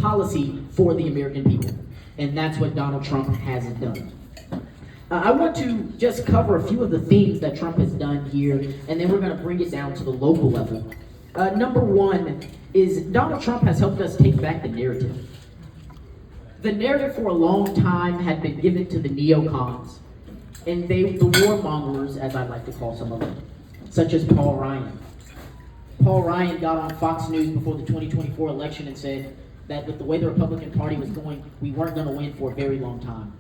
policy for the American people. And that's what Donald Trump has done. I want to just cover a few of the things that Trump has done here, and then we're going to bring it down to the local level. Number one is Donald Trump has helped us take back the narrative. The narrative for a long time had been given to the neocons, and the warmongers, as I like to call some of them, such as Paul Ryan. Paul Ryan got on Fox News before the 2024 election and said that with the way the Republican Party was going, we weren't going to win for a very long time.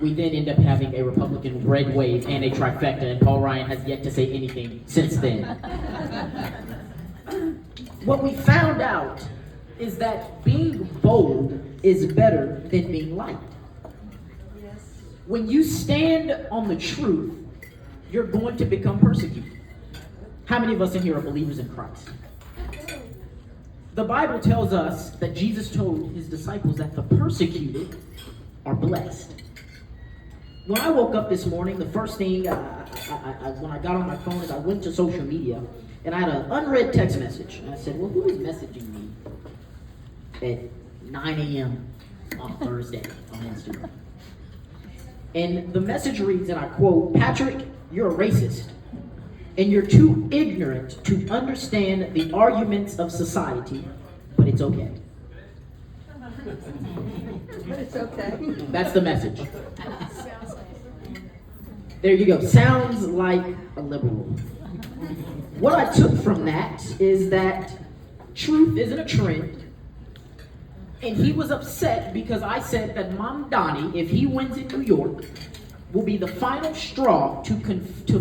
We then end up having a Republican red wave and a trifecta, and Paul Ryan has yet to say anything since then. What we found out is that being bold is better than being liked. When you stand on the truth, you're going to become persecuted. How many of us in here are believers in Christ? The Bible tells us that Jesus told his disciples that the persecuted are blessed. When I woke up this morning, the first thing when I got on my phone is I went to social media and I had an unread text message. And I said, well, who is messaging me at 9 a.m. on Thursday on Instagram? And the message reads, and I quote, "Patrick, you're a racist, and you're too ignorant to understand the arguments of society, but it's okay." But it's okay. That's the message. There you go. Sounds like a liberal. What I took from that is that truth isn't a trend. And he was upset because I said that Mom Donnie, if he wins in New York, will be the final straw to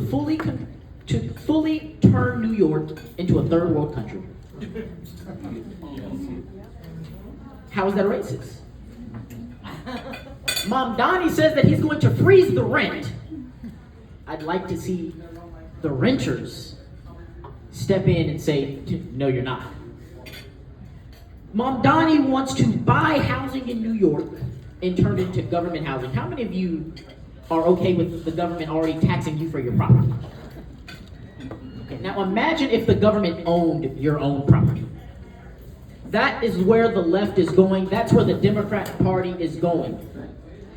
fully turn New York into a third world country. How is that racist? Mom Donnie says that he's going to freeze the rent. I'd like to see the renters step in and say, no, you're not. Mom Donnie wants to buy housing in New York and turn it into government housing. How many of you are okay with the government already taxing you for your property? Okay, now imagine if the government owned your own property. That is where the left is going. That's where the Democrat Party is going.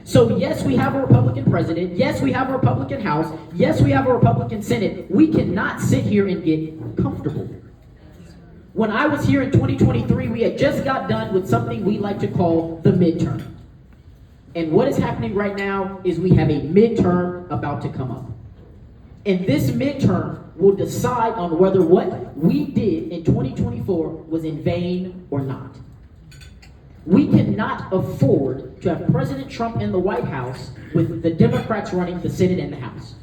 So yes, we have a Republican president. Yes, we have a Republican House. Yes, we have a Republican Senate. We cannot sit here and get comfortable. When I was here in 2023, we had just got done with something we like to call the midterm. And what is happening right now is we have a midterm about to come up. And this midterm will decide on whether what we did in 2024 was in vain or not. We cannot afford to have President Trump in the White House with the Democrats running the Senate and the House.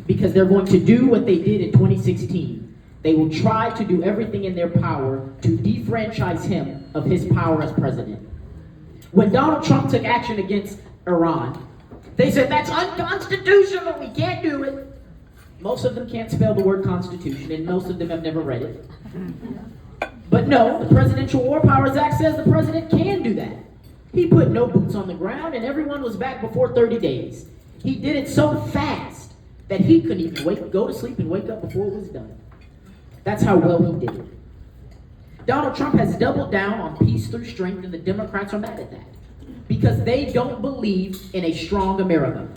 Because they're going to do what they did in 2016. They will try to do everything in their power to defranchise him of his power as president. When Donald Trump took action against Iran, they said that's unconstitutional, we can't do it. Most of them can't spell the word Constitution, and most of them have never read it. But no, the Presidential War Powers Act says the president can do that. He put no boots on the ground, and everyone was back before 30 days. He did it so fast that he couldn't even go to sleep and wake up before it was done. That's how well he did it. Donald Trump has doubled down on peace through strength, and the Democrats are mad at that because they don't believe in a strong America.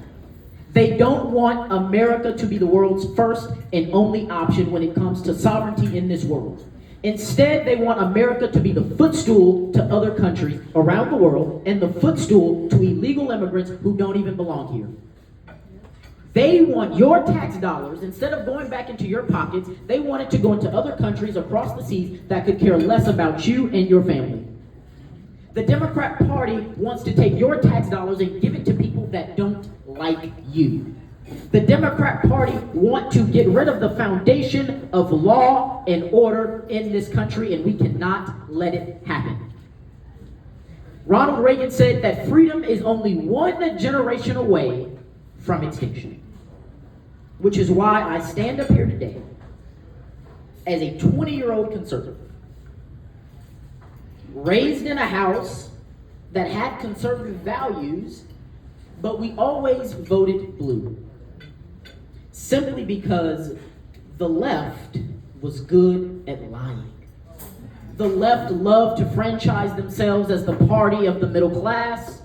They don't want America to be the world's first and only option when it comes to sovereignty in this world. Instead, they want America to be the footstool to other countries around the world and the footstool to illegal immigrants who don't even belong here. They want your tax dollars, instead of going back into your pockets, they want it to go into other countries across the seas that could care less about you and your family. The Democrat Party wants to take your tax dollars and give it to people that don't like you. The Democrat Party want to get rid of the foundation of law and order in this country, and we cannot let it happen. Ronald Reagan said that freedom is only one generation away from extinction, which is why I stand up here today as a 20-year-old conservative, raised in a house that had conservative values, but we always voted blue. Simply because the left was good at lying. The left loved to franchise themselves as the party of the middle class.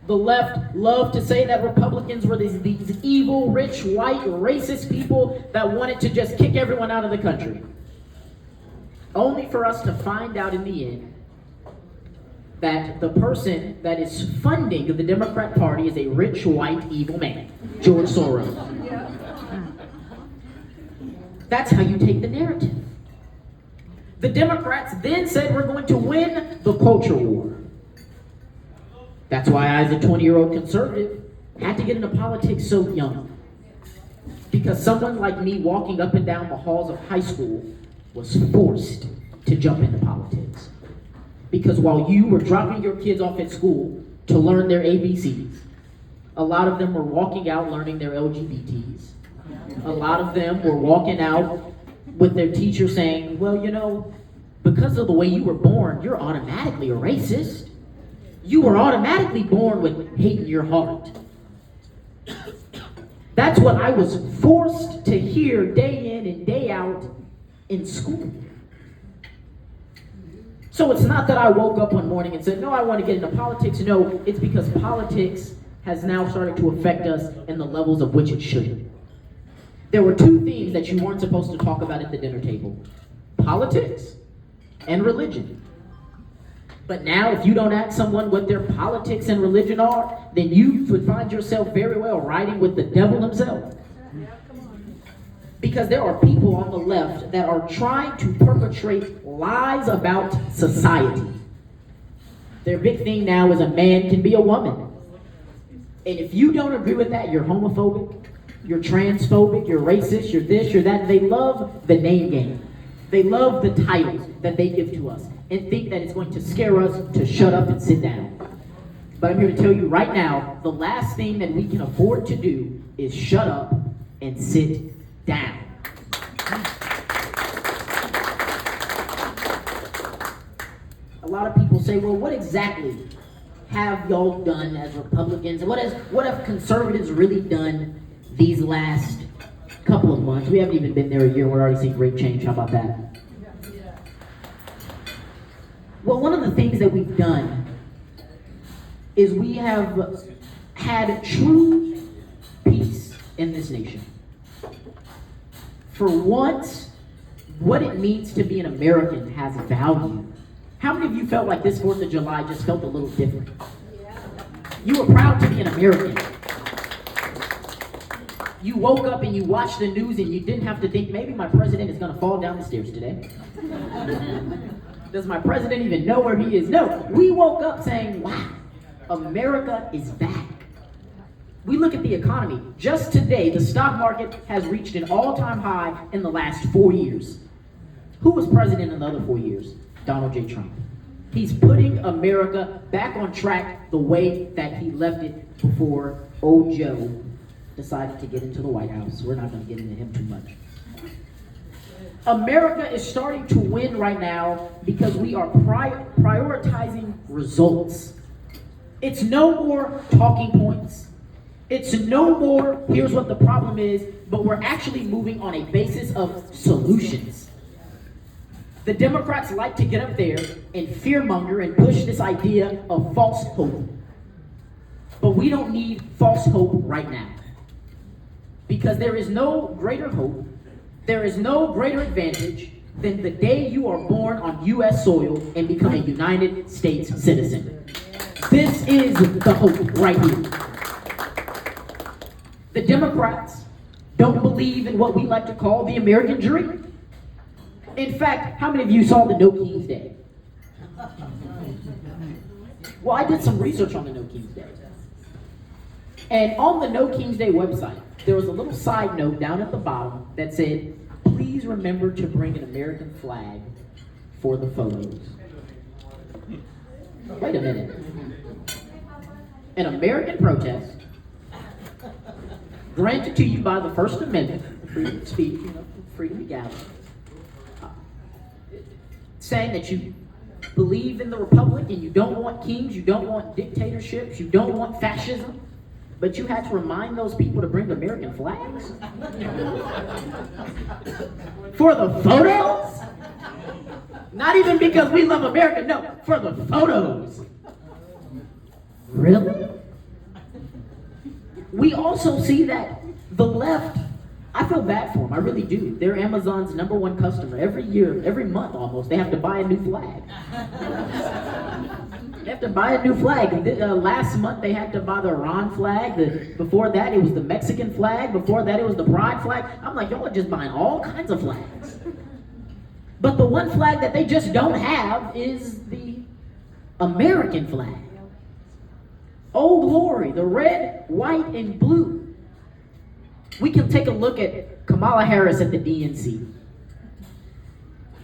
The left loved to say that Republicans were these evil, rich, white, racist people that wanted to just kick everyone out of the country. Only for us to find out in the end that the person that is funding the Democrat Party is a rich, white, evil man, George Soros. That's how you take the narrative. The Democrats then said we're going to win the culture war. That's why I, as a 20-year-old conservative, had to get into politics so young. Because someone like me walking up and down the halls of high school was forced to jump into politics. Because while you were dropping your kids off at school to learn their ABCs, a lot of them were walking out learning their LGBTs. A lot of them were walking out with their teacher saying, well, you know, because of the way you were born, you're automatically a racist. You were automatically born with hate in your heart. That's what I was forced to hear day in and day out in school. So it's not that I woke up one morning and said, no, I want to get into politics. No, it's because politics has now started to affect us in the levels of which it shouldn't. There were two themes that you weren't supposed to talk about at the dinner table: politics and religion. But now, if you don't ask someone what their politics and religion are, then you would find yourself very well riding with the devil himself. Because there are people on the left that are trying to perpetrate lies about society. Their big thing now is a man can be a woman. And if you don't agree with that, you're homophobic, you're transphobic, you're racist, you're this, you're that. They love the name game. They love the titles that they give to us and think that it's going to scare us to shut up and sit down. But I'm here to tell you right now, the last thing that we can afford to do is shut up and sit down. A lot of people say, well, what exactly have y'all done as Republicans? What have conservatives really done these last couple of months? We haven't even been there a year. We're already seeing great change. How about that? Well, one of the things that we've done is we have had true peace in this nation. For once, what it means to be an American has value. How many of you felt like this 4th of July just felt a little different? You were proud to be an American. You woke up and you watched the news and you didn't have to think, maybe my president is going to fall down the stairs today. Does my president even know where he is? No, we woke up saying, wow, America is back. We look at the economy. Just today, the stock market has reached an all-time high in the last 4 years. Who was president in the other 4 years? Donald J. Trump. He's putting America back on track the way that he left it before old Joe decided to get into the White House. We're not going to get into him too much. America is starting to win right now because we are prioritizing results. It's no more talking points. It's no more, here's what the problem is, but we're actually moving on a basis of solutions. The Democrats like to get up there and fearmonger and push this idea of false hope. But we don't need false hope right now. Because there is no greater hope, there is no greater advantage than the day you are born on U.S. soil and become a United States citizen. This is the hope right here. The Democrats don't believe in what we like to call the American dream. In fact, how many of you saw the No Kings Day? Well, I did some research on the No Kings Day. And on the No Kings Day website, there was a little side note down at the bottom that said, please remember to bring an American flag for the photos. Wait a minute. An American protest granted to you by the First Amendment, freedom of speech, freedom of gathering, saying that you believe in the Republic and you don't want kings, you don't want dictatorships, you don't want fascism, but you had to remind those people to bring American flags? For the photos? Not even because we love America, no, for the photos. Really? We also see that the left, I feel bad for them, I really do. They're Amazon's #1 customer. Every year, every month almost, they have to buy a new flag. They have to buy a new flag. Last month they had to buy the Iran flag. Before that it was the Mexican flag. Before that it was the Pride flag. I'm like, y'all are just buying all kinds of flags. But the one flag that they just don't have is the American flag. Oh glory, the red, white, and blue. We can take a look at Kamala Harris at the DNC.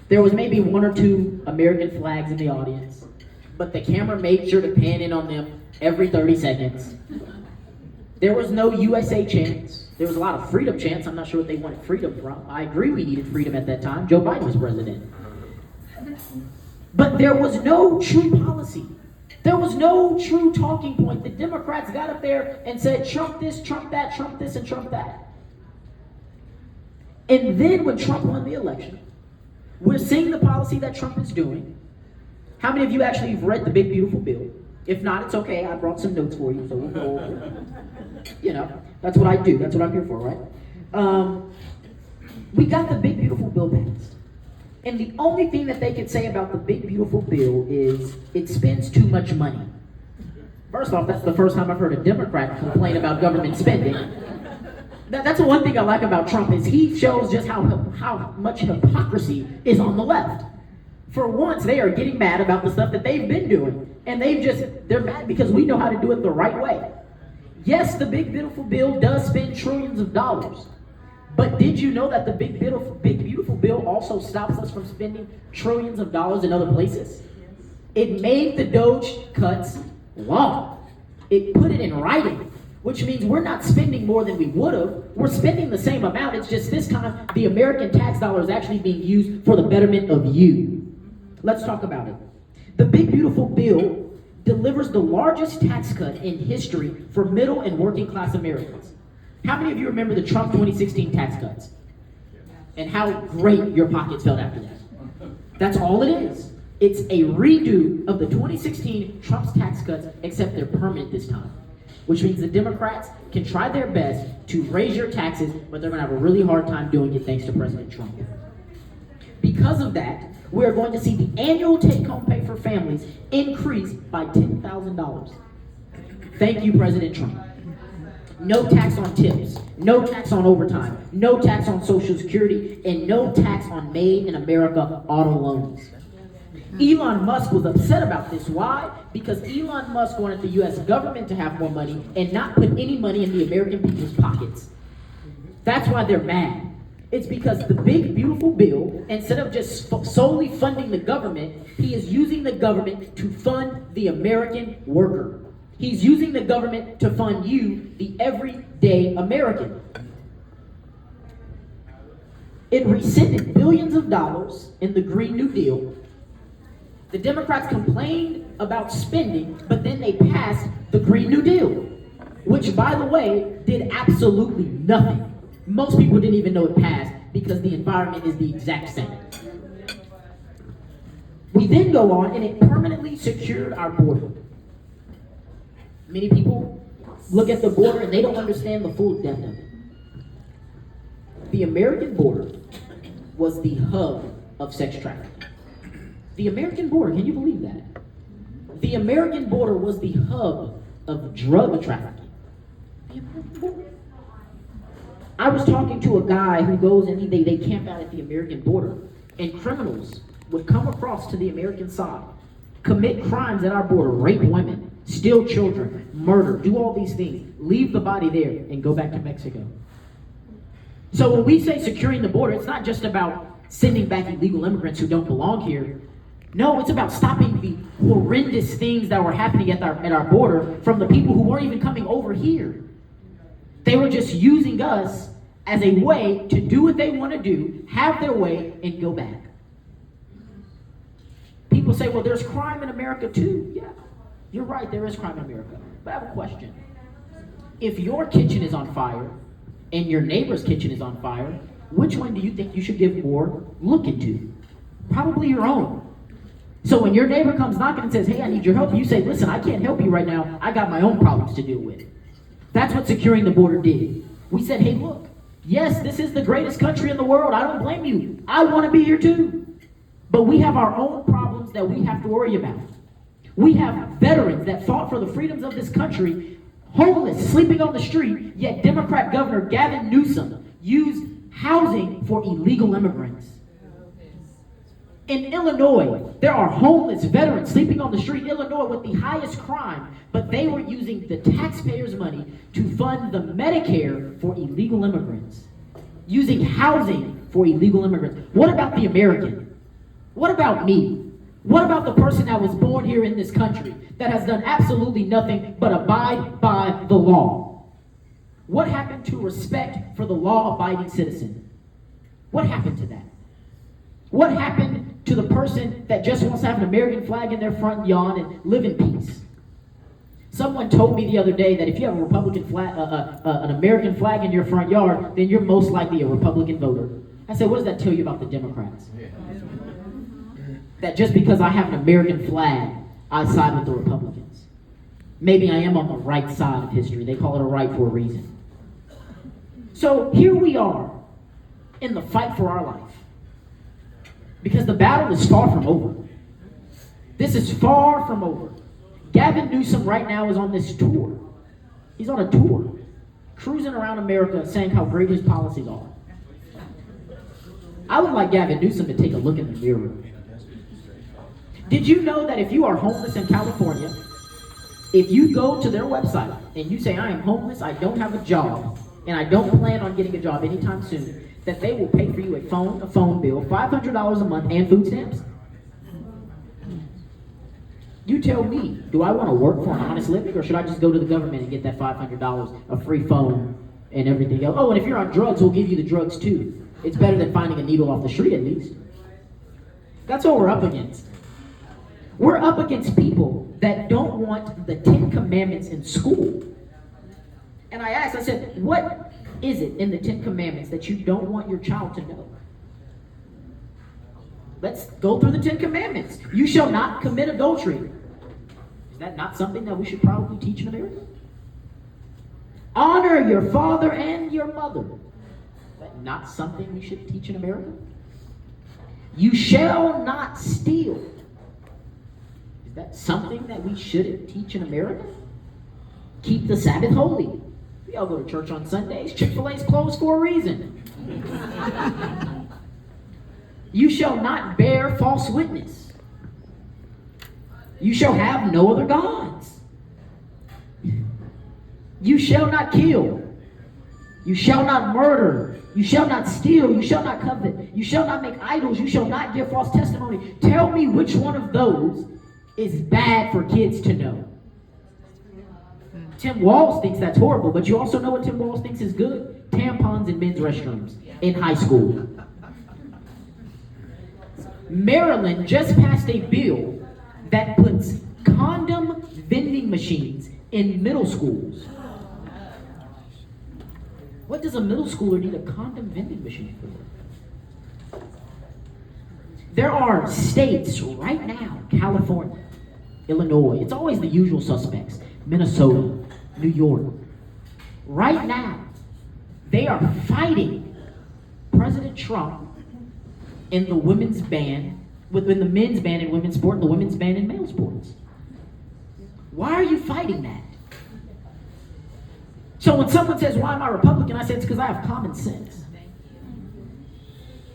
There was maybe 1 or 2 American flags in the audience, but the camera made sure to pan in on them every 30 seconds. There was no USA chants. There was a lot of freedom chants. I'm not sure what they wanted freedom from. I agree we needed freedom at that time. Joe Biden was president. But there was no true policy. There was no true talking point. The Democrats got up there and said, Trump this, Trump that, Trump this, and Trump that. And then when Trump won the election, we're seeing the policy that Trump is doing. How many of you actually have read the Big Beautiful Bill? If not, it's okay. I brought some notes for you, so we'll go over it. You know, that's what I do. That's what I'm here for, right? We got the Big Beautiful Bill passed. And the only thing that they could say about the Big Beautiful Bill is it spends too much money. First off, that's the first time I've heard a Democrat complain about government spending. That's the one thing I like about Trump is he shows just how much hypocrisy is on the left. For once, they are getting mad about the stuff that they've been doing. And they're mad because we know how to do it the right way. Yes, the Big Beautiful Bill does spend trillions of dollars. But did you know that the Big Beautiful Bill also stops us from spending trillions of dollars in other places? It made the Doge cuts law. It put it in writing, which means we're not spending more than we would have. We're spending the same amount. It's just this time the American tax dollar is actually being used for the betterment of you. Let's talk about it. The Big Beautiful Bill delivers the largest tax cut in history for middle and working class Americans. How many of you remember the Trump 2016 tax cuts? And how great your pockets felt after that? That's all it is. It's a redo of the 2016 Trump's tax cuts, except they're permanent this time. Which means the Democrats can try their best to raise your taxes, but they're going to have a really hard time doing it thanks to President Trump. Because of that, we're going to see the annual take-home pay for families increase by $10,000. Thank you, President Trump. No tax on tips, no tax on overtime, no tax on Social Security, and no tax on Made in America auto loans. Elon Musk was upset about this. Why? Because Elon Musk wanted the U.S. government to have more money and not put any money in the American people's pockets. That's why they're mad. It's because the Big Beautiful Bill, instead of just solely funding the government, he is using the government to fund the American worker. He's using the government to fund you, the everyday American. It rescinded billions of dollars in the Green New Deal. The Democrats complained about spending, but then they passed the Green New Deal, which, by the way, did absolutely nothing. Most people didn't even know it passed because the environment is the exact same. We then go on and it permanently secured our border. Many people look at the border and they don't understand the full depth of it. The American border was the hub of sex trafficking. The American border, can you believe that? The American border was the hub of drug trafficking. The American border. I was talking to a guy who goes and they camp out at the American border, and criminals would come across to the American side, commit crimes at our border, rape women, steal children, murder, do all these things, leave the body there, and go back to Mexico. So when we say securing the border, it's not just about sending back illegal immigrants who don't belong here. No, it's about stopping the horrendous things that were happening at our border from the people who weren't even coming over here. They were just using us as a way to do what they want to do, have their way, and go back. People say, well, there's crime in America too. Yeah, you're right, there is crime in America. But I have a question. If your kitchen is on fire and your neighbor's kitchen is on fire, which one do you think you should give more look into? Probably your own. So when your neighbor comes knocking and says, hey, I need your help, you say, listen, I can't help you right now. I got my own problems to deal with. That's what securing the border did. We said, hey, look, yes, this is the greatest country in the world. I don't blame you. I want to be here too. But we have our own problems that we have to worry about. We have veterans that fought for the freedoms of this country, homeless, sleeping on the street, yet Democrat Governor Gavin Newsom used housing for illegal immigrants. In Illinois, there are homeless veterans sleeping on the street. Illinois with the highest crime, but they were using the taxpayers' money to fund the Medicare for illegal immigrants, using housing for illegal immigrants. What about the American? What about me? What about the person that was born here in this country that has done absolutely nothing but abide by the law? What happened to respect for the law-abiding citizen? What happened to that? What happened to the person that just wants to have an American flag in their front yard and live in peace? Someone told me the other day that if you have a Republican flag, an American flag in your front yard, then you're most likely a Republican voter. I said, what does that tell you about the Democrats? That just because I have an American flag, I side with the Republicans. Maybe I am on the right side of history. They call it a right for a reason. So here we are in the fight for our life. Because the battle is far from over. This is far from over. Gavin Newsom right now is on this tour. He's on a tour, cruising around America saying how great his policies are. I would like Gavin Newsom to take a look in the mirror. Did you know that if you are homeless in California, if you go to their website and you say, I am homeless, I don't have a job, and I don't plan on getting a job anytime soon, that they will pay for you a phone bill, $500 a month, and food stamps? You tell me, do I want to work for an honest living, or should I just go to the government and get that $500, a free phone, and everything else? Oh, and if you're on drugs, we'll give you the drugs too. It's better than finding a needle off the street, at least. That's what we're up against. We're up against people that don't want the 10 Commandments in school. And I asked, I said, what is it in the 10 Commandments that you don't want your child to know? Let's go through the 10 Commandments. You shall not commit adultery. Is that not something that we should probably teach in America? Honor your father and your mother. Is that not something we should teach in America? You shall not steal. Is that something that we shouldn't teach in America? Keep the Sabbath holy. We all go to church on Sundays. Chick-fil-A's closed for a reason. You shall not bear false witness. You shall have no other gods. You shall not kill. You shall not murder. You shall not steal. You shall not covet. You shall not make idols. You shall not give false testimony. Tell me which one of those is bad for kids to know. Tim Walz thinks that's horrible, but you also know what Tim Walz thinks is good? Tampons in men's restrooms in high school. Maryland just passed a bill that puts condom vending machines in middle schools. What does a middle schooler need a condom vending machine for? There are states right now, California, Illinois, it's always the usual suspects, Minnesota, New York. Right now, they are fighting President Trump in the women's ban, within the men's ban in women's sport and the women's ban in male sports. Why are you fighting that? So when someone says, why am I Republican? I say, it's because I have common sense.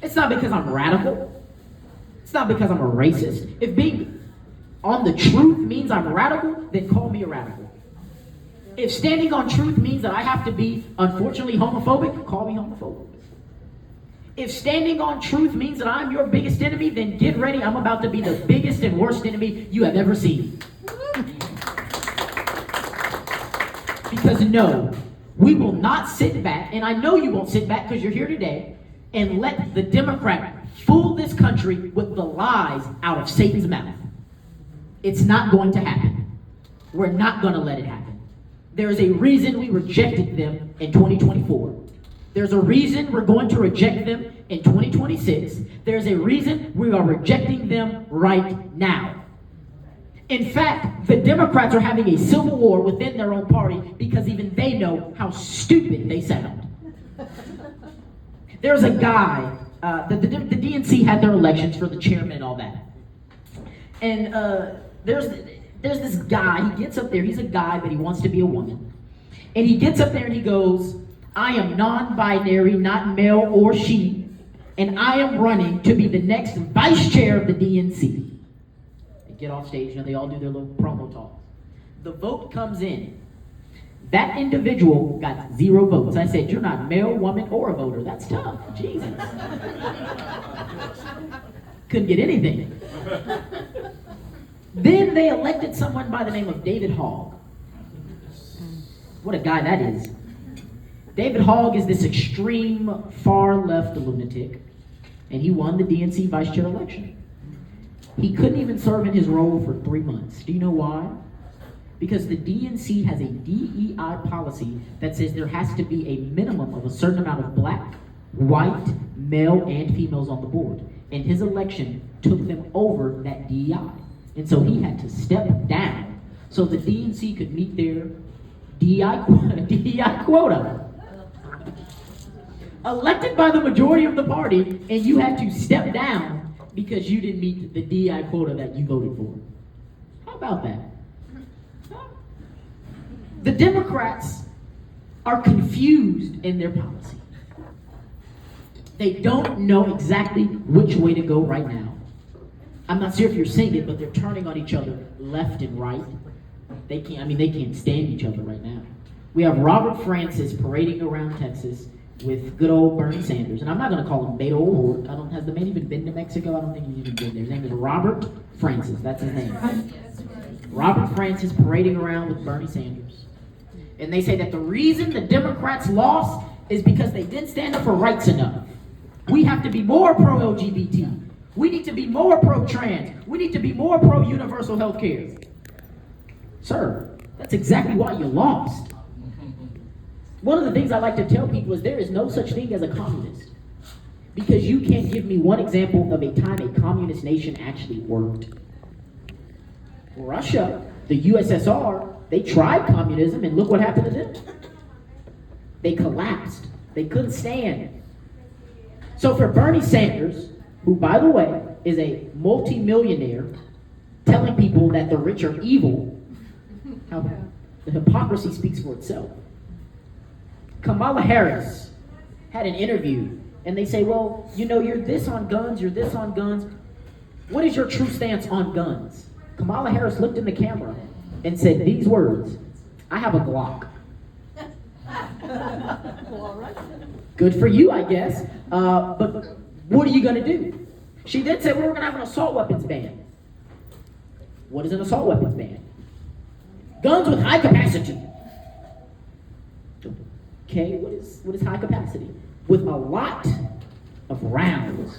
It's not because I'm radical. It's not because I'm a racist. If being on the truth means I'm radical, then call me a radical. If standing on truth means that I have to be, unfortunately, homophobic, call me homophobic. If standing on truth means that I'm your biggest enemy, then get ready. I'm about to be the biggest and worst enemy you have ever seen. Because no, we will not sit back, and I know you won't sit back because you're here today, and let the Democrat fool this country with the lies out of Satan's mouth. It's not going to happen. We're not going to let it happen. There is a reason we rejected them in 2024. There's a reason we're going to reject them in 2026. There's a reason we are rejecting them right now. In fact, the Democrats are having a civil war within their own party because even they know how stupid they sound. There's a guy, the DNC had their elections for the chairman and all that. And there's this guy, he gets up there, he's a guy, but he wants to be a woman. And he gets up there and he goes, I am non-binary, not male or she, and I am running to be the next vice chair of the DNC. They get off stage, they all do their little promo talk. The vote comes in. That individual got 0 votes. I said, you're not male, woman, or a voter. That's tough. Jesus. Couldn't get anything. Then they elected someone by the name of David Hogg. What a guy that is. David Hogg is this extreme far-left lunatic, and he won the DNC vice chair election. He couldn't even serve in his role for 3 months. Do you know why? Because the DNC has a DEI policy that says there has to be a minimum of a certain amount of black, white, male, and females on the board. And his election took them over that DEI. And so he had to step down so the DNC could meet their DEI quota. Elected by the majority of the party, and you had to step down because you didn't meet the DEI quota that you voted for. How about that? The Democrats are confused in their policy. They don't know exactly which way to go right now. I'm not sure if you're seeing it, but they're turning on each other left and right. They can't stand each other right now. We have Robert Francis parading around Texas with good old Bernie Sanders. And I'm not going to call him Beto O'Rourke. Has the man even been to Mexico? I don't think he's even been there. His name is Robert Francis. That's his name. Robert Francis parading around with Bernie Sanders. And they say that the reason the Democrats lost is because they didn't stand up for rights enough. We have to be more pro-LGBT. We need to be more pro-trans. We need to be more pro-universal health care. Sir, that's exactly why you lost. One of the things I like to tell people is there is no such thing as a communist. Because you can't give me one example of a time a communist nation actually worked. Russia, the USSR, they tried communism and look what happened to them. They collapsed. They couldn't stand. So for Bernie Sanders, who by the way is a multi-millionaire, telling people that the rich are evil, how the hypocrisy speaks for itself. Kamala Harris had an interview and they say, well, you're this on guns, you're this on guns. What is your true stance on guns? Kamala Harris looked in the camera and said these words, I have a Glock. Well, all right. Good for you, I guess. But what are you going to do? She did say, well, we're going to have an assault weapons ban. What is an assault weapons ban? Guns with high capacity. Okay, what is high capacity? With a lot of rounds.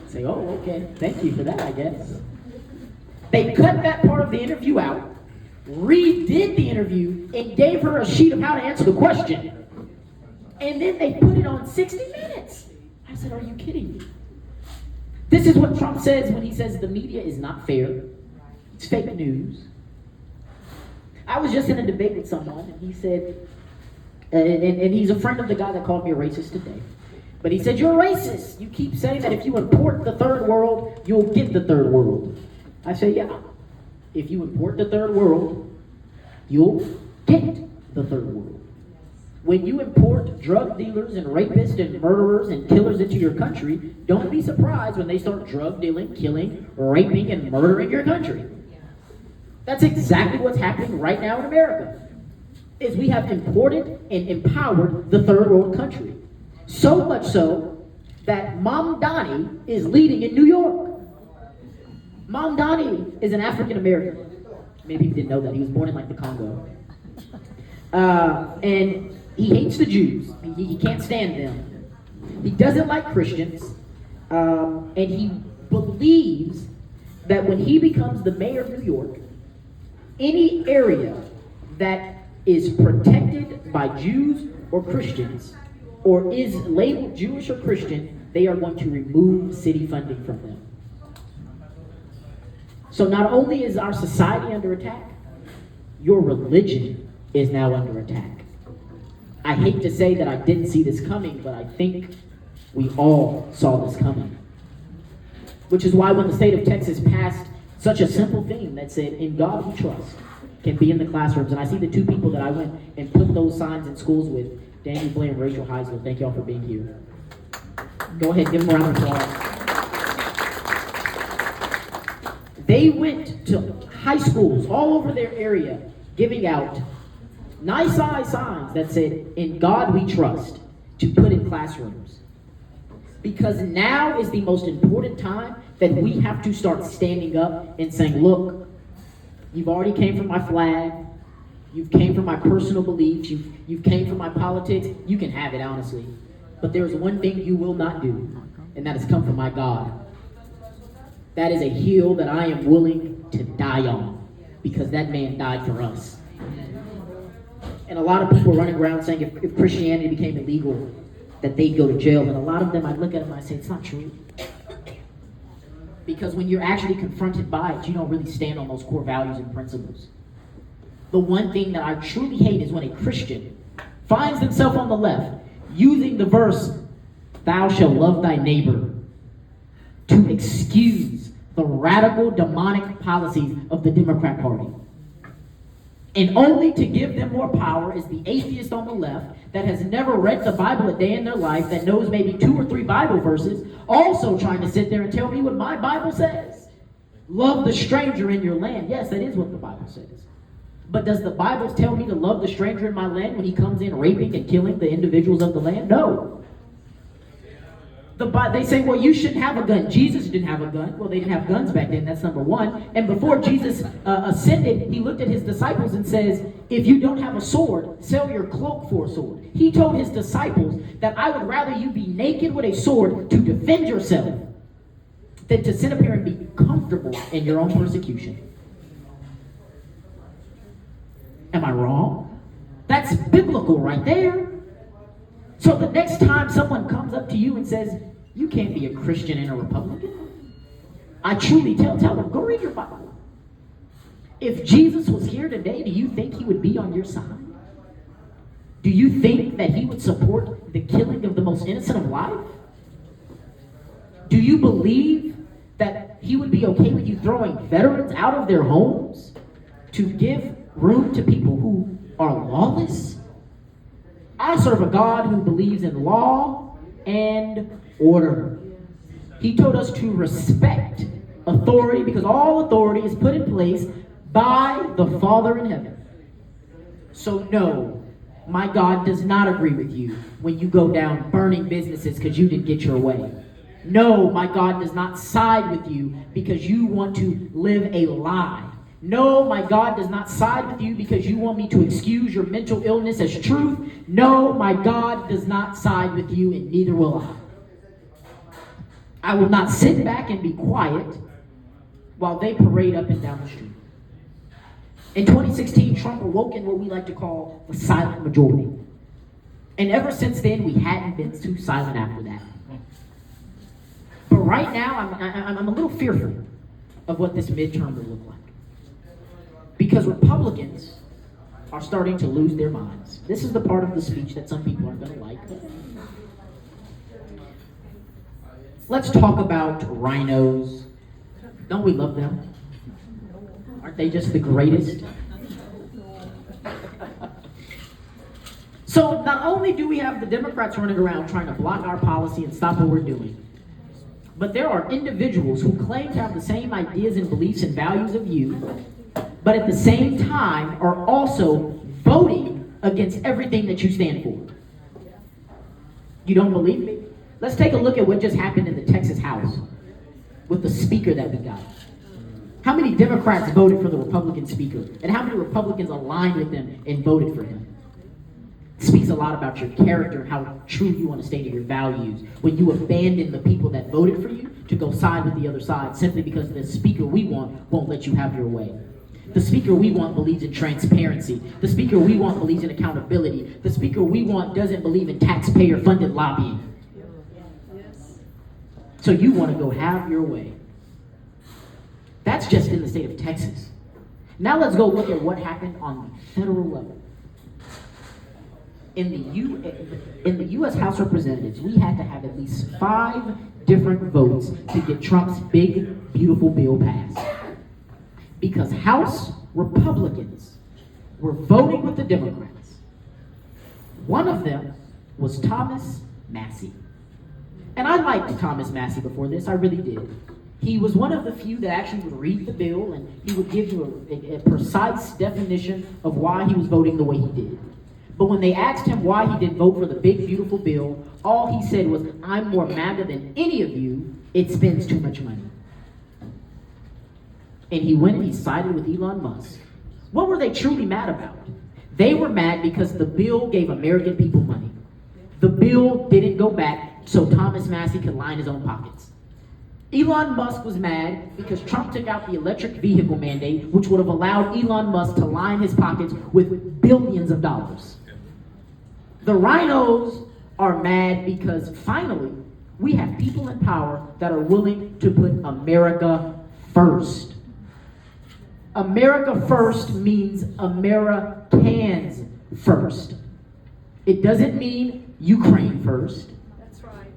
Say, oh, okay, thank you for that, I guess. They cut that part of the interview out, redid the interview, and gave her a sheet of how to answer the question. And then they put it on 60 Minutes. I said, are you kidding me? This is what Trump says when he says the media is not fair. It's fake news. I was just in a debate with someone, and he said, and he's a friend of the guy that called me a racist today. But he said, you're a racist. You keep saying that if you import the third world, you'll get the third world. I say, yeah. If you import the third world, you'll get the third world. When you import drug dealers and rapists and murderers and killers into your country, don't be surprised when they start drug dealing, killing, raping, and murdering your country. That's exactly what's happening right now in America. Is we have imported and empowered the third world country. So much so that Mom Donnie is leading in New York. Mom Donnie is an African American. Maybe people didn't know that. He was born in the Congo. And he hates the Jews. He can't stand them. He doesn't like Christians. And he believes that when he becomes the mayor of New York, any area that is protected by Jews or Christians, or is labeled Jewish or Christian, they are going to remove city funding from them. So not only is our society under attack, your religion is now under attack. I hate to say that I didn't see this coming, but I think we all saw this coming. Which is why when the state of Texas passed such a simple thing that said, "In God we trust," can be in the classrooms. And I see the two people that I went and put those signs in schools with, Daniel Blair and Rachel Heisler. Thank y'all for being here. Go ahead, give them a round of applause. They went to high schools all over their area giving out nice size signs that said, "In God we trust," to put in classrooms. Because now is the most important time that we have to start standing up and saying, "Look, you've already came from my flag, you've came from my personal beliefs, you've came from my politics, you can have it honestly. But there's one thing you will not do, and that is come from my God. That is a hill that I am willing to die on, because that man died for us." And a lot of people running around saying if Christianity became illegal, that they'd go to jail. And a lot of them, I look at them and I say, it's not true. Because when you're actually confronted by it, you don't really stand on those core values and principles. The one thing that I truly hate is when a Christian finds himself on the left using the verse, "Thou shalt love thy neighbor," to excuse the radical demonic policies of the Democrat Party. And only to give them more power is the atheist on the left that has never read the Bible a day in their life, that knows maybe 2 or 3 Bible verses, also trying to sit there and tell me what my Bible says. Love the stranger in your land. Yes, that is what the Bible says. But does the Bible tell me to love the stranger in my land when he comes in raping and killing the individuals of the land? No. They say, well, you shouldn't have a gun. Jesus didn't have a gun. Well, they didn't have guns back then. That's number one. And before Jesus ascended, he looked at his disciples and says, if you don't have a sword, sell your cloak for a sword. He told his disciples that I would rather you be naked with a sword to defend yourself than to sit up here and be comfortable in your own persecution. Am I wrong? That's biblical right there. So the next time someone comes up to you and says, you can't be a Christian and a Republican, I truly tell them, go read your Bible. If Jesus was here today, do you think he would be on your side? Do you think that he would support the killing of the most innocent of life? Do you believe that he would be okay with you throwing veterans out of their homes to give room to people who are lawless? I serve a God who believes in law and order. He told us to respect authority because all authority is put in place by the Father in heaven. So no, my God does not agree with you when you go down burning businesses because you didn't get your way. No, my God does not side with you because you want to live a lie. No, my God does not side with you because you want me to excuse your mental illness as truth. No, my God does not side with you, and neither will I. I will not sit back and be quiet while they parade up and down the street. In 2016, Trump awoke in what we like to call the silent majority. And ever since then, we hadn't been too silent after that. But right now, I'm a little fearful of what this midterm will look like. Because Republicans are starting to lose their minds. This is the part of the speech that some people aren't going to like. Let's talk about rhinos. Don't we love them? Aren't they just the greatest? So not only do we have the Democrats running around trying to block our policy and stop what we're doing, but there are individuals who claim to have the same ideas and beliefs and values of you, but at the same time are also voting against everything that you stand for. You don't believe me? Let's take a look at what just happened in the Texas House with the speaker that we got. How many Democrats voted for the Republican speaker? And how many Republicans aligned with them and voted for him? It speaks a lot about your character and how true you want to stay to your values when you abandon the people that voted for you to go side with the other side simply because the speaker we want won't let you have your way. The speaker we want believes in transparency. The speaker we want believes in accountability. The speaker we want doesn't believe in taxpayer-funded lobbying. So you want to go have your way. That's just in the state of Texas. Now let's go look at what happened on the federal level. In the U.S. House of Representatives, we had to have at least 5 different votes to get Trump's big, beautiful bill passed. Because House Republicans were voting with the Democrats. One of them was Thomas Massie. And I liked Thomas Massie before this, I really did. He was one of the few that actually would read the bill, and he would give you a precise definition of why he was voting the way he did. But when they asked him why he didn't vote for the big, beautiful bill, all he said was, "I'm more MAGA than any of you. It spends too much money." And he went and he sided with Elon Musk. What were they truly mad about? They were mad because the bill gave American people money. The bill didn't go back so Thomas Massie could line his own pockets. Elon Musk was mad because Trump took out the electric vehicle mandate, which would have allowed Elon Musk to line his pockets with billions of dollars. The rhinos are mad because finally we have people in power that are willing to put America first. America first means Americans first. It doesn't mean Ukraine first. That's right.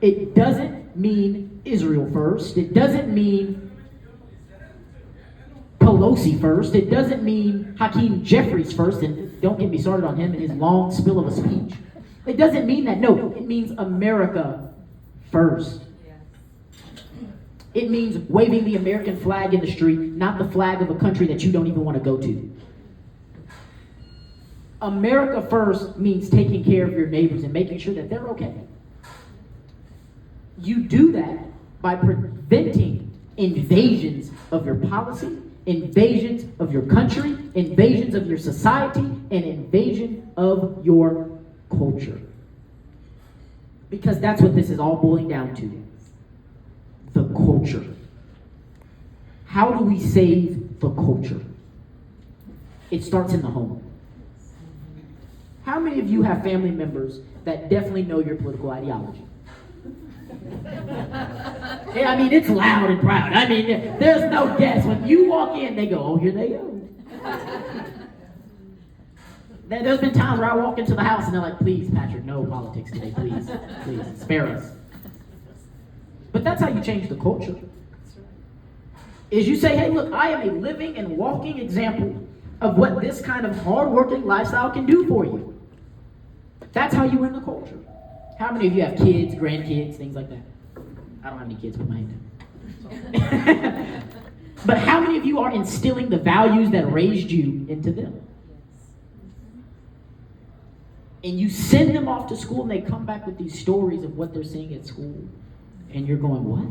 It doesn't mean Israel first. It doesn't mean Pelosi first. It doesn't mean Hakeem Jeffries first. And don't get me started on him and his long spill of a speech. It doesn't mean that. No, it means America first. It means waving the American flag in the street, not the flag of a country that you don't even want to go to. America first means taking care of your neighbors and making sure that they're okay. You do that by preventing invasions of your policy, invasions of your country, invasions of your society, and invasion of your culture. Because that's what this is all boiling down to. The culture. How do we save the culture? It starts in the home. How many of you have family members that definitely know your political ideology? Yeah, I mean, it's loud and proud. I mean, there's no guess. When you walk in, they go, "Oh, here they go." There's been times where I walk into the house and they're like, "Please, Patrick, no politics today, please. Please, spare us." But that's how you change the culture. Is you say, "Hey, look, I am a living and walking example of what this kind of hard-working lifestyle can do for you." That's how you win the culture. How many of you have kids, grandkids, things like that? I don't have any kids, put my hand down. But how many of you are instilling the values that raised you into them? And you send them off to school and they come back with these stories of what they're seeing at school. And you're going, "What?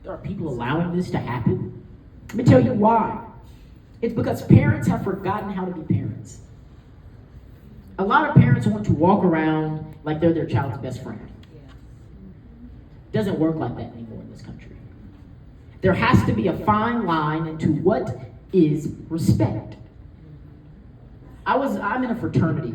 There are people allowing this to happen?" Let me tell you why. It's because parents have forgotten how to be parents. A lot of parents want to walk around like they're their child's best friend. It doesn't work like that anymore in this country. There has to be a fine line into what is respect. I'm in a fraternity,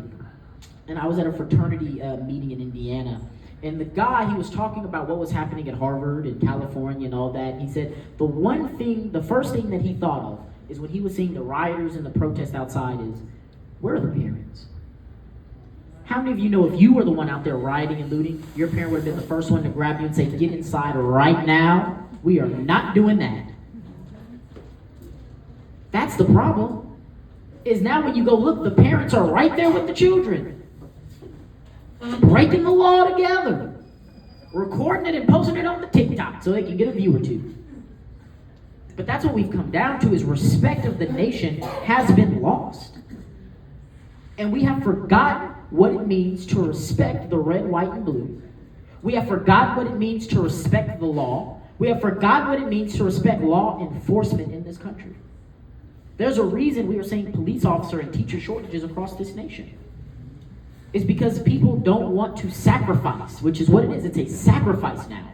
and I was at a fraternity meeting in Indiana. And the guy, he was talking about what was happening at Harvard and California and all that. And he said the first thing that he thought of is when he was seeing the rioters and the protests outside is, where are the parents? How many of you know if you were the one out there rioting and looting, your parent would have been the first one to grab you and say, "Get inside right now. We are not doing that." That's the problem. Is now when you go look, the parents are right there with the children. Breaking the law together. Recording it and posting it on the TikTok so they can get a view or two. But that's what we've come down to, is respect of the nation has been lost. And we have forgotten what it means to respect the red, white, and blue. We have forgotten what it means to respect the law. We have forgotten what it means to respect law enforcement in this country. There's a reason we are seeing police officer and teacher shortages across this nation. It's because people don't want to sacrifice, which is what it is. It's a sacrifice now.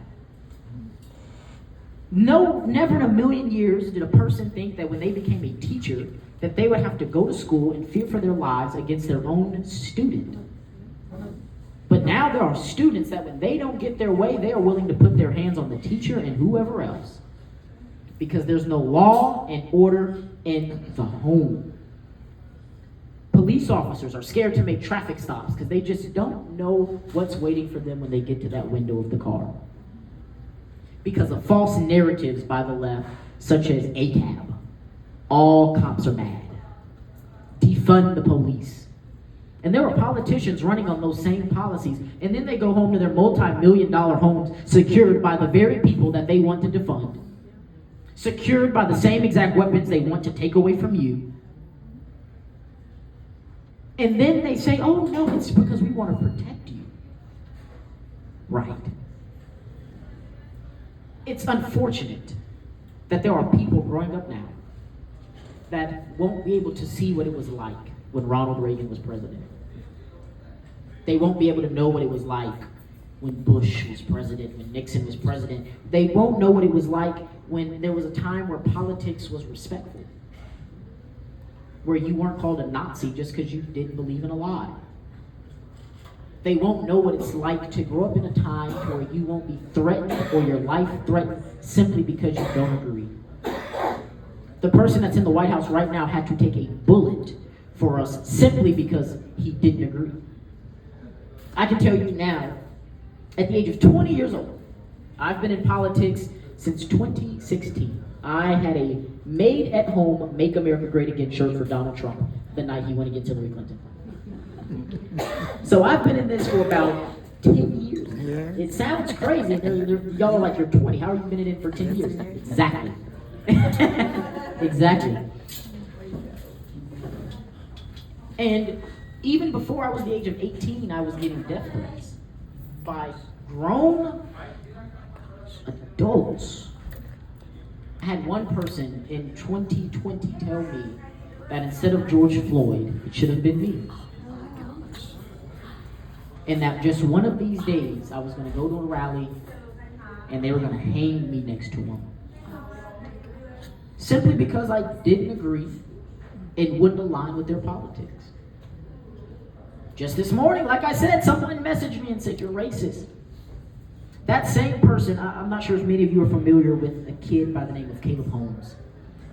No, never in a million years did a person think that when they became a teacher, that they would have to go to school and fear for their lives against their own student. But now there are students that when they don't get their way, they are willing to put their hands on the teacher and whoever else. Because there's no law and order in the home. Police officers are scared to make traffic stops because they just don't know what's waiting for them when they get to that window of the car. Because of false narratives by the left, such as ACAB. All cops are bad. Defund the police. And there are politicians running on those same policies, and then they go home to their multi-million-dollar homes secured by the very people that they want to defund. Secured by the same exact weapons they want to take away from you. And then they say, oh no, it's because we want to protect you. Right. It's unfortunate that there are people growing up now that won't be able to see what it was like when Ronald Reagan was president. They won't be able to know what it was like when Bush was president, when Nixon was president. They won't know what it was like when there was a time where politics was respectful. Where you weren't called a Nazi just because you didn't believe in a lie. They won't know what it's like to grow up in a time where you won't be threatened or your life threatened simply because you don't agree. The person that's in the White House right now had to take a bullet for us simply because he didn't agree. I can tell you now, at the age of 20 years old, I've been in politics since 2016. I had a made-at-home Make America Great Again shirt for Donald Trump the night he went against Hillary Clinton. So I've been in this for about 10 years. Yeah. It sounds crazy. Y'all are like, you're 20. How have you been in it for 10 years? Exactly. Exactly. And even before I was the age of 18, I was getting death threats by grown adults. I had one person in 2020 tell me that instead of George Floyd, it should have been me. And that just one of these days, I was going to go to a rally and they were going to hang me next to him. Simply because I didn't agree and wouldn't align with their politics. Just this morning, like I said, someone messaged me and said, you're racist. That same person, I'm not sure if many of you are familiar with a kid by the name of Caleb Holmes,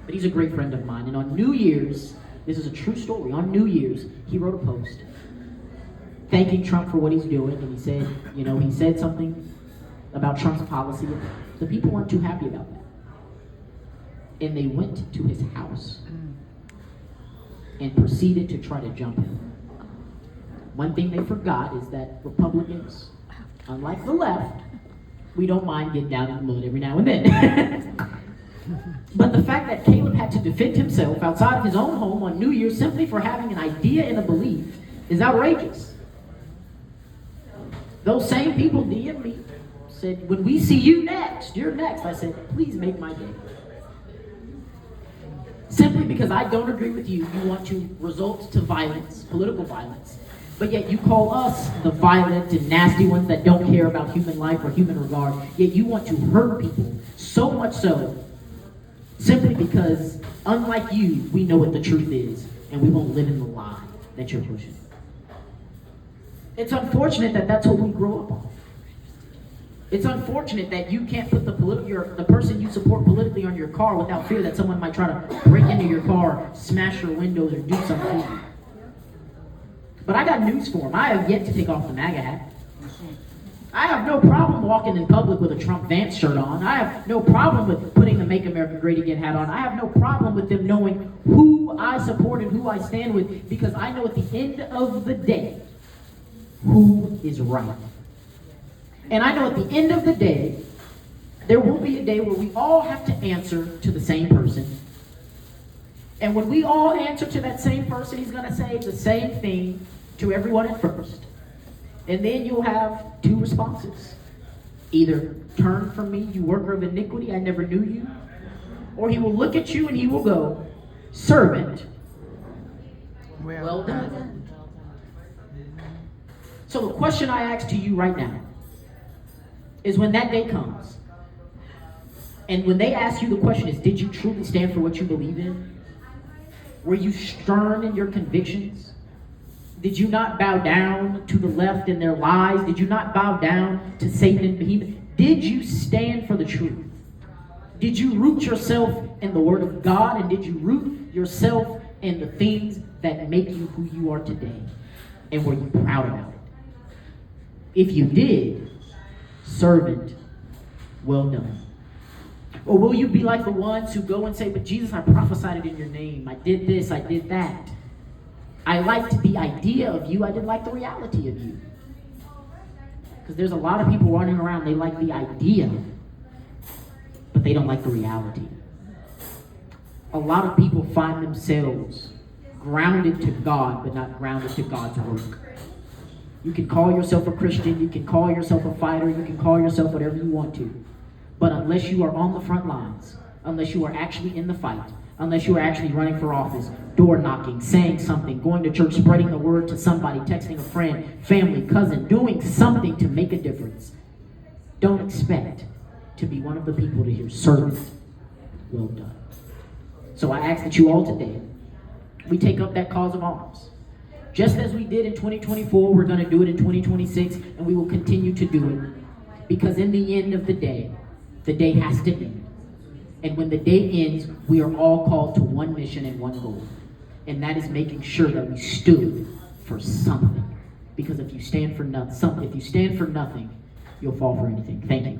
but he's a great friend of mine. And on New Year's, this is a true story, on New Year's, he wrote a post thanking Trump for what he's doing. And he said, he said something about Trump's policy. And the people weren't too happy about that. And they went to his house and proceeded to try to jump him. One thing they forgot is that Republicans, unlike the left, we don't mind getting down in the mud every now and then. But the fact that Caleb had to defend himself outside of his own home on New Year's simply for having an idea and a belief is outrageous. Those same people DM'd me, said, when we see you next, you're next. I said, please make my day. Simply because I don't agree with you, you want to resort to violence, political violence. But yet you call us the violent and nasty ones that don't care about human life or human regard. Yet you want to hurt people, so much so, simply because, unlike you, we know what the truth is, and we won't live in the lie that you're pushing. It's unfortunate that that's what we grow up on. It's unfortunate that you can't put the person you support politically on your car without fear that someone might try to break into your car, smash your windows, or do something to you. But I got news for him. I have yet to take off the MAGA hat. I have no problem walking in public with a Trump Vance shirt on. I have no problem with putting the Make America Great Again hat on. I have no problem with them knowing who I support and who I stand with, because I know at the end of the day, who is right. And I know at the end of the day, there will be a day where we all have to answer to the same person. And when we all answer to that same person, he's going to say the same thing to everyone at first. And then you'll have two responses. Either turn from me, you worker of iniquity, I never knew you. Or he will look at you and he will go, servant, well done. So the question I ask to you right now is, when that day comes, And when they ask you the question is, did you truly stand for what you believe in? Were you stern in your convictions? Did you not bow down to the left in their lies? Did you not bow down to Satan and Behemoth? Did you stand for the truth? Did you root yourself in the Word of God? And did you root yourself in the things that make you who you are today? And were you proud about it? If you did, servant, well done. Or will you be like the ones who go and say, but Jesus, I prophesied it in your name. I did this, I did that. I liked the idea of you, I didn't like the reality of you. Because there's a lot of people running around, they like the idea, but they don't like the reality. A lot of people find themselves grounded to God, but not grounded to God's work. You can call yourself a Christian, you can call yourself a fighter, you can call yourself whatever you want to. But unless you are on the front lines, unless you are actually in the fight, unless you are actually running for office, door knocking, saying something, going to church, spreading the word to somebody, texting a friend, family, cousin, doing something to make a difference, don't expect to be one of the people to hear servant, well done. So I ask that you all today, we take up that cause of arms. Just as we did in 2024, we're going to do it in 2026, and we will continue to do it. Because in the end of the day has to end. And when the day ends, we are all called to one mission and one goal. And that is making sure that we stood for something. Because if you stand for nothing, you'll fall for anything. Thank you.